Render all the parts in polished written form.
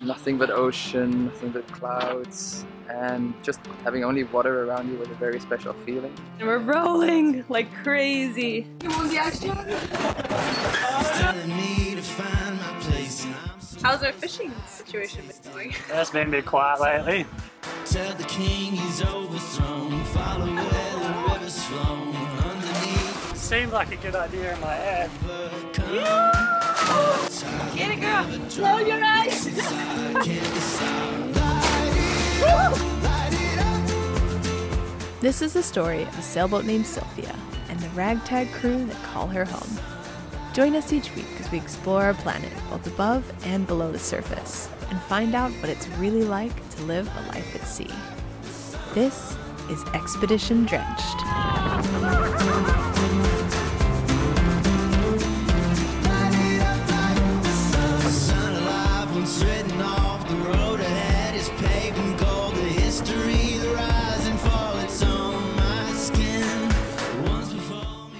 Nothing but ocean, nothing but clouds, and just having only water around you was a very special feeling. And we're rolling like crazy. How's our fishing situation been going? That's been a bit quiet lately. Tell the king he's overthrown, follow where the rivers flow underneath. Seemed like a good idea in my head. Get it, girl! Close your eyes! This is the story of a sailboat named Sylvia and the ragtag crew that call her home. Join us each week as we explore our planet, both above and below the surface, and find out what it's really like to live a life at sea. This is Expedition Drenched.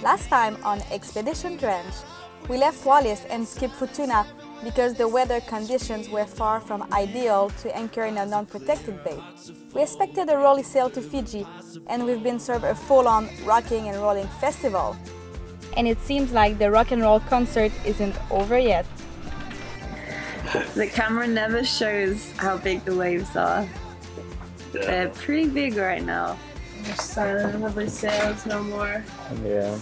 Last time on Expedition Drenched, we left Wallis and skipped Futuna because the weather conditions were far from ideal to anchor in a non-protected bay. We expected a rolly sail to Fiji, and we've been served a full-on rocking and rolling festival. And it seems like the rock and roll concert isn't over yet. The camera never shows how big the waves are. Yeah. They're pretty big right now. They're silent, lovely sails, no more. Yeah,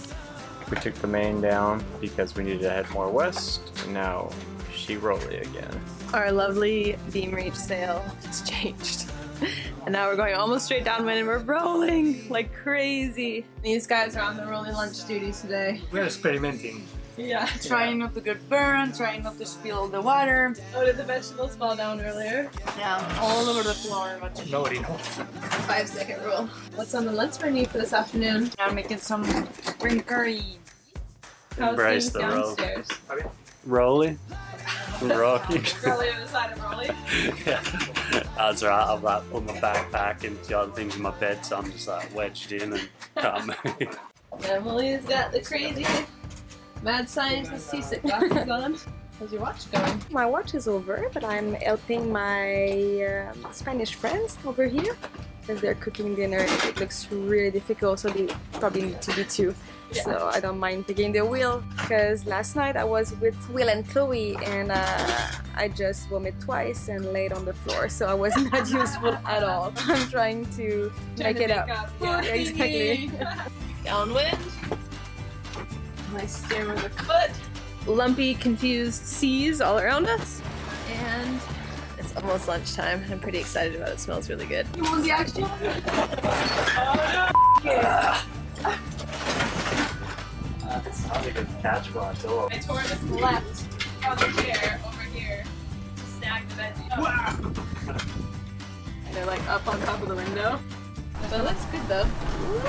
we took the main down because we needed to head more west, and now she rolly again. Our lovely beam reach sail has changed. And now we're going almost straight downwind and we're rolling like crazy. These guys are on the rolling lunch duty today. We're experimenting. Yeah. Trying not to get burned, trying not to spill the water. Oh, did the vegetables fall down earlier? Yeah, all over the floor. But Nobody knows. 5-second rule. What's on the lunch menu for this afternoon? I'm making some green curry. How's Embrace things the roll. downstairs? Rolly? Rocky? Rolly on the side of Rolly. Yeah. That's right, I've like put my backpack and a few other things in my bed, so I'm just like wedged in and can't move. Emily's got the crazy mad scientist seasick glasses on. How's your watch going? My watch is over, but I'm helping my Spanish friends over here because they're cooking dinner. It looks really difficult, so they probably need to be two. Yeah. So I don't mind taking the wheel because last night I was with Will and Chloe and I just vomited twice and laid on the floor, so I was not useful at all. I'm trying to make it up. Yeah, exactly. Downwind. Nice steer with a foot. Lumpy, confused seas all around us. And it's almost lunchtime. I'm pretty excited about it. It smells really good. You want the action? It's not a good catch watch. Oh. I tore this left on the chair over here to snag the veggie. Wow. They're like up on top of the window. But it looks good though. Woo!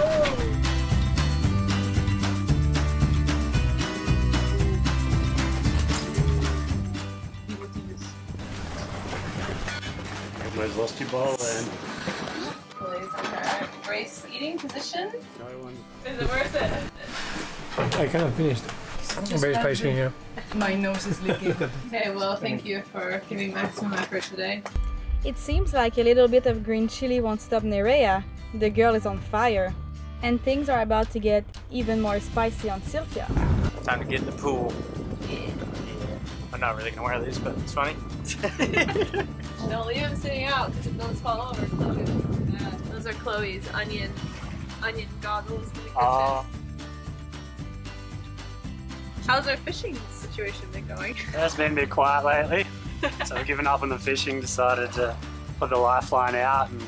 Everybody's lost your ball and Lily's in her brace eating position. Is it worth it? I kind of finished. I'm very spicy, yeah. My nose is leaking. Okay, well, thank you for giving maximum effort today. It seems like a little bit of green chili won't stop NEREA. The girl is on fire. And things are about to get even more spicy on Sylvia. Time to get in the pool. I'm not really gonna wear these, but it's funny. Don't leave them sitting out because if those fall over, Chloe. Those are Chloe's onion goggles for the kitchen. How's our fishing situation been going? It's been a bit quiet lately. So we've given up on the fishing, decided to put the lifeline out, and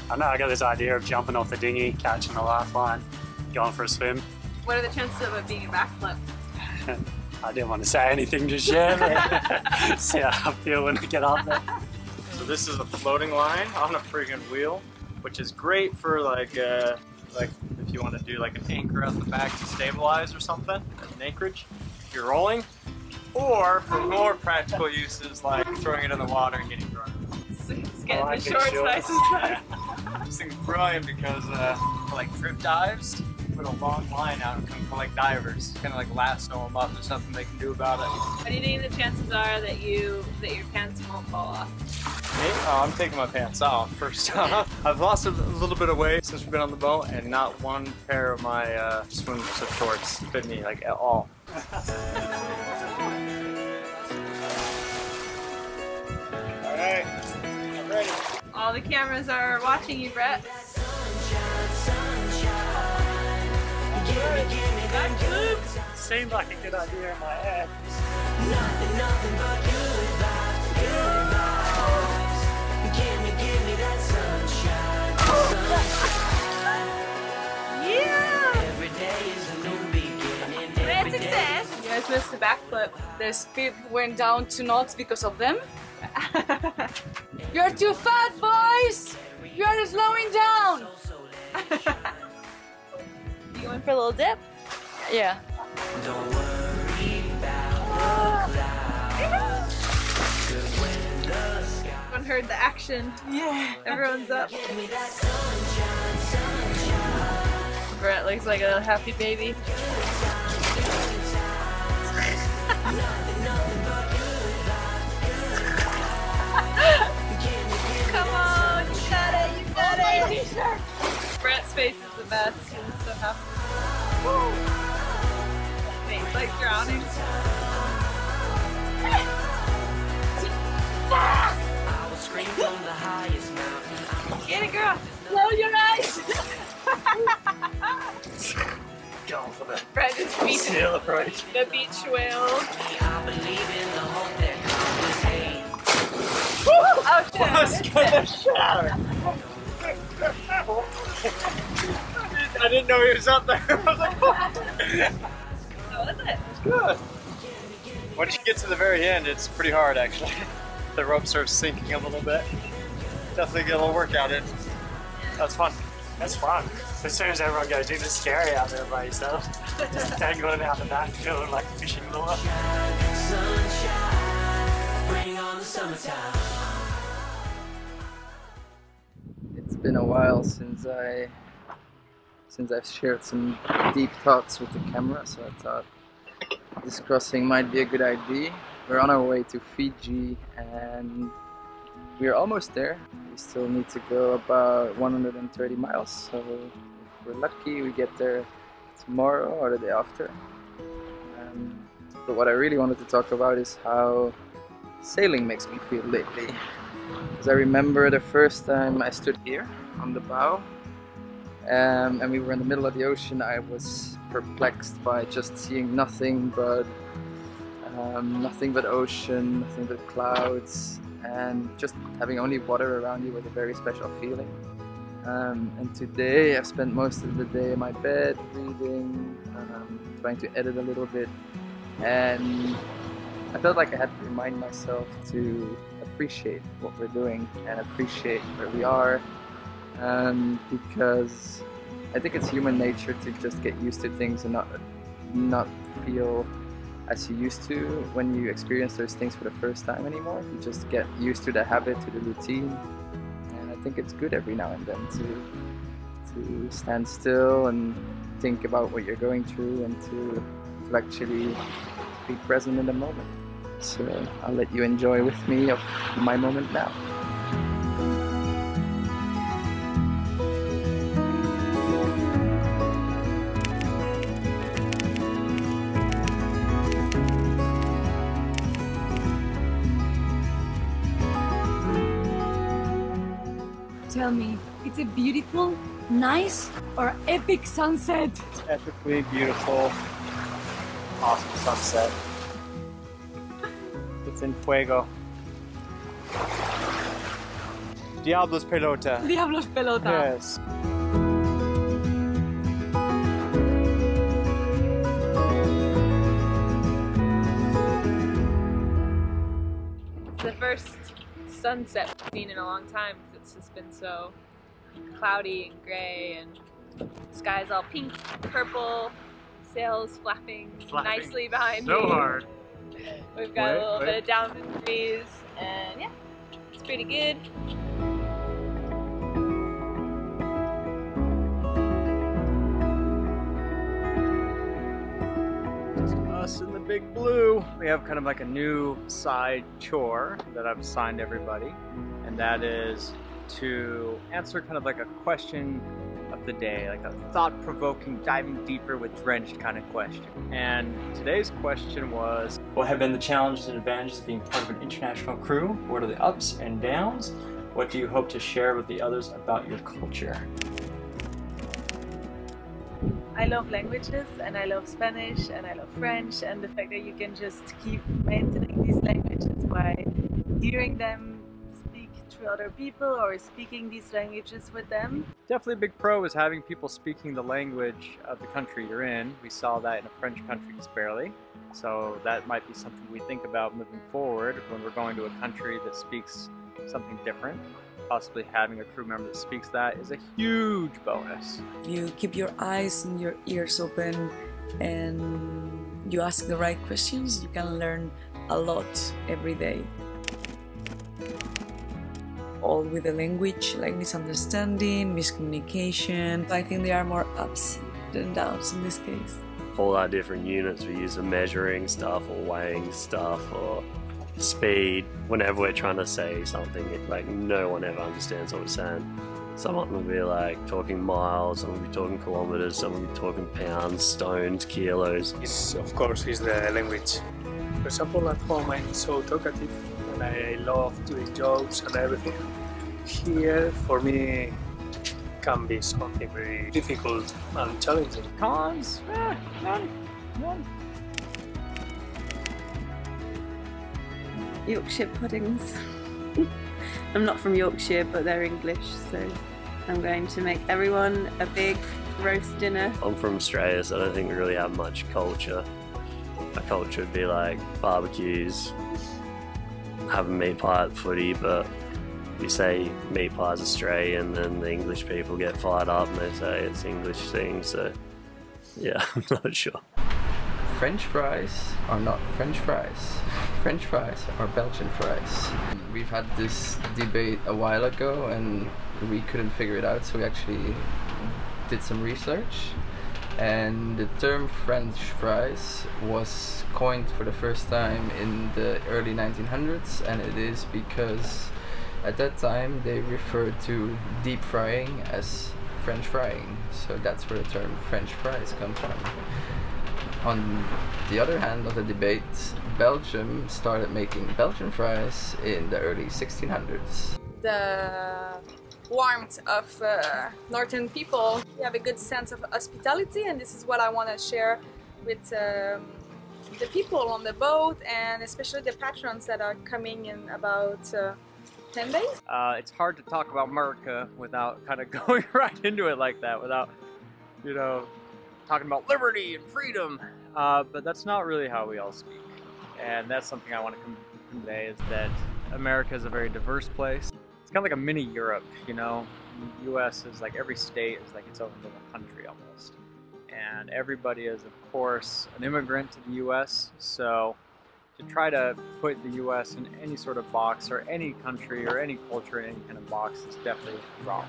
I don't know, I got this idea of jumping off the dinghy, catching the lifeline, going for a swim. What are the chances of it being a backflip? I didn't want to say anything just yet, but see how I feel when I get up there. So this is a floating line on a friggin' wheel, which is great for like if you want to do like an anchor at the back to stabilize or something, as an anchorage, if you're rolling, or for more practical uses like throwing it in the water and getting drunk. It's getting the shorts nice and tight. This thing's brilliant because for like trip dives, put a long line out and come collect divers. Kind of like lasso them up. There's nothing they can do about it. What do you think the chances are that your pants won't fall off? Me? Oh, I'm taking my pants off first off. I've lost a little bit of weight since we've been on the boat, and not one pair of my swim shorts fit me like at all. Alright, I'm ready. All the cameras are watching you, Brett. Seemed like a good idea in my head. Nothing but good vibes, good vibes. Give me that sunshine. Yeah! Every day is a new beginning. Great success! You guys missed the backflip. The speed went down 2 knots because of them. You're too fat, boys! You're slowing down! You going for a little dip? Yeah. Don't worry about the clouds. 'Cause when the sky Everyone heard the action. Yeah. Everyone's up. give me that sunshine, sunshine. Brett looks like a happy baby. Come on, you got it, you got it! Brett's face is the best. He's so happy. He's like drowning. I will scream from the highest mountain. Get it, girl! Close your eyes! Going for the Brett just beat seal approach. the beach whale. I believe in the hope that comes hate. Oh shit! Let's get the shit out of I didn't know he was up there. I was like, oh. How was it? Good. Once you get to the very end, it's pretty hard actually. The rope starts sinking a little bit. Definitely get a little workout in. That's fun. That's fun. As soon as everyone goes, dude, it's scary out there by yourself. Just dangling out the back, feeling like a fishing lure. Sunshine, bring on the summertime. It's been a while since I've shared some deep thoughts with the camera, so I thought this crossing might be a good idea. We're on our way to Fiji and we're almost there. We still need to go about 130 miles, so if we're lucky we get there tomorrow or the day after. But what I really wanted to talk about is how sailing makes me feel lately. Because I remember the first time I stood here on the bow and we were in the middle of the ocean. I was perplexed by just seeing nothing but ocean, nothing but clouds, and just having only water around you was a very special feeling. And today I've spent most of the day in my bed reading, trying to edit a little bit, and I felt like I had to remind myself to appreciate what we're doing and appreciate where we are, because I think it's human nature to just get used to things and not feel as you used to when you experience those things for the first time anymore. You just get used to the habit, to the routine, and I think it's good every now and then to stand still and think about what you're going through and to actually be present in the moment. So I'll let you enjoy with me of my moment now. Tell me, it's a beautiful, nice, or epic sunset? Epically beautiful, awesome sunset. It's in Fuego. Diablos Pelota. Diablos pelota. Yes. It's the first sunset we've seen in a long time because it's just been so cloudy and grey and the sky's all pink, purple, sails flapping nicely behind me. So hard. We've got a little bit of downwind breeze and yeah, it's pretty good. Big Blue. We have kind of like a new side chore that I've assigned everybody, and that is to answer kind of like a question of the day, like a thought-provoking, diving deeper with Drenched kind of question. And today's question was, what have been the challenges and advantages of being part of an international crew? What are the ups and downs? What do you hope to share with the others about your culture? I love languages, and I love Spanish, and I love French, and the fact that you can just keep maintaining these languages by hearing them speak to other people or speaking these languages with them. Definitely a big pro is having people speaking the language of the country you're in. We saw that in a French country just barely. So that might be something we think about moving forward when we're going to a country that speaks something different. Possibly having a crew member that speaks that is a huge bonus. You keep your eyes and your ears open and you ask the right questions, you can learn a lot every day. All with the language, like misunderstanding, miscommunication. I think there are more ups than downs in this case. All our different units we use for measuring stuff or weighing stuff or speed. Whenever we're trying to say something, like no one ever understands what we're saying. Someone will be like talking miles, someone will be talking kilometers, someone will be talking pounds, stones, kilos. Of course, is the language. For example, at home I'm so talkative and I love doing jokes and everything. Here, for me, can be something very difficult and challenging. Cons? None. Yorkshire puddings. I'm not from Yorkshire, but they're English, so I'm going to make everyone a big roast dinner. I'm from Australia, so I don't think we really have much culture. Our culture would be like barbecues, have a meat pie at footy, but we say meat pie is Australian and the English people get fired up and they say it's English thing, so yeah, I'm not sure. French fries are not French fries. French fries are Belgian fries. We've had this debate a while ago and we couldn't figure it out, so we actually did some research. And the term French fries was coined for the first time in the early 1900s, and it is because at that time they referred to deep frying as French frying. So that's where the term French fries comes from. On the other hand of the debate, Belgium started making Belgian fries in the early 1600s. The warmth of northern people, we have a good sense of hospitality, and this is what I want to share with the people on the boat, and especially the patrons that are coming in about 10 days. It's hard to talk about America without kind of going right into it like that, without, you know, talking about liberty and freedom, but that's not really how we all speak. And that's something I want to convey, is that America is a very diverse place. It's kind of like a mini Europe, you know. The US is like, every state is like its own little country almost. And everybody is, of course, an immigrant to the US, so to try to put the US in any sort of box, or any country or any culture in any kind of box, is definitely wrong.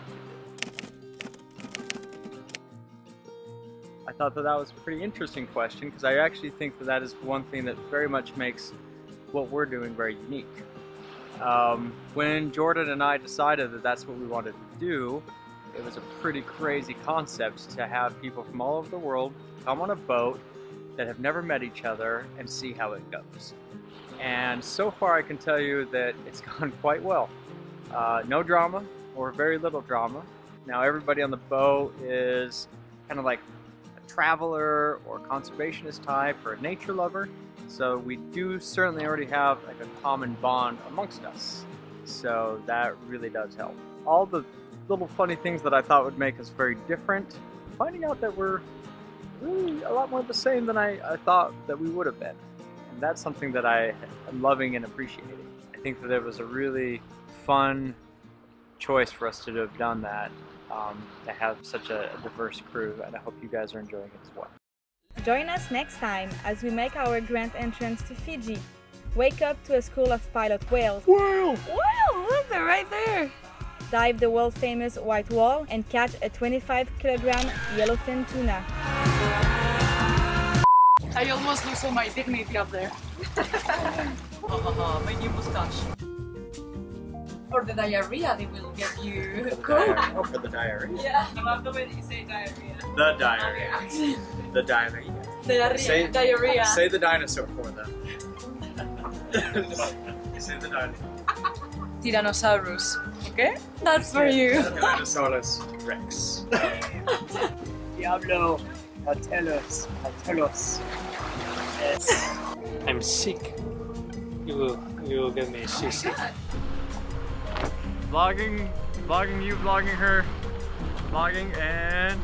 I thought that that was a pretty interesting question, because I actually think that that is one thing that very much makes what we're doing very unique. When Jordan and I decided that that's what we wanted to do, it was a pretty crazy concept to have people from all over the world come on a boat that have never met each other and see how it goes. And so far I can tell you that it's gone quite well. No drama, or very little drama. Now everybody on the boat is kind of like traveler or conservationist type or a nature lover, so we do certainly already have like a common bond amongst us, so that really does help. All the little funny things that I thought would make us very different, finding out that we're really a lot more the same than I thought that we would have been, and that's something that I am loving and appreciating. I think that it was a really fun choice for us to have done that. To have such a diverse crew, and I hope you guys are enjoying it as well. Join us next time as we make our grand entrance to Fiji. Wake up to a school of pilot whales. Whale! Whoa, look, they're right there. Dive the world famous white wall and catch a 25-kilogram yellowfin tuna. I almost lose all my dignity up there. My new mustache. For the diarrhea, they will give you a Coke. Oh, for the diarrhea. Yeah, I love the way that you say diarrhea. The diarrhea. The diarrhea. Diarrhea. Diarrhea. Say the dinosaur for them. Say the dinosaur. Tyrannosaurus. Okay? That's for you. Tyrannosaurus Rex. Diablo, Atelos. Yes. I'm sick. You will get me seasick. Vlogging you, vlogging her, vlogging, and